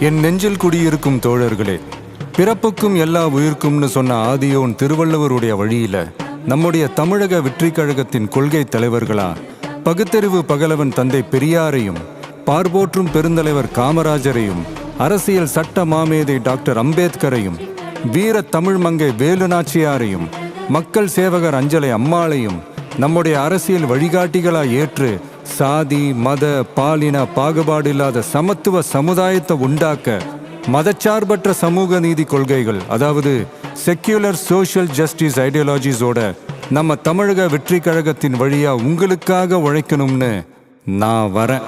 என் நெஞ்சில் குடியிருக்கும் தோழர்களே, பிறப்புக்கும் எல்லா உயிர்க்கும்னு சொன்ன ஆதியோன் திருவள்ளுவருடைய வழியில நம்முடைய தமிழக வெற்றிக் கழகத்தின் கொள்கை தலைவர்களா பகுத்தறிவு பகலவன் தந்தை பெரியாரையும், பார்போற்றும் பெருந்தலைவர் காமராஜரையும், அரசியல் சட்ட மாமேதை டாக்டர் அம்பேத்கரையும், வீர தமிழ் மங்கை வேலு நாச்சியாரையும், மக்கள் சேவகர் அஞ்சலை அம்மாளையும் நம்முடைய அரசியல் வழிகாட்டிகளா ஏற்று சாதி மத பாலின பாகுபாடு இல்லாத சமத்துவ சமுதாயத்தை உண்டாக்க மதச்சார்பற்ற சமூக நீதி கொள்கைகள், அதாவது செக்யூலர் சோஷியல் ஜஸ்டிஸ் ஐடியாலஜிஸோட நம்ம தமிழக வெற்றி கழகத்தின் வழியா உங்களுக்காக உழைக்கணும்னு நான் வரேன்.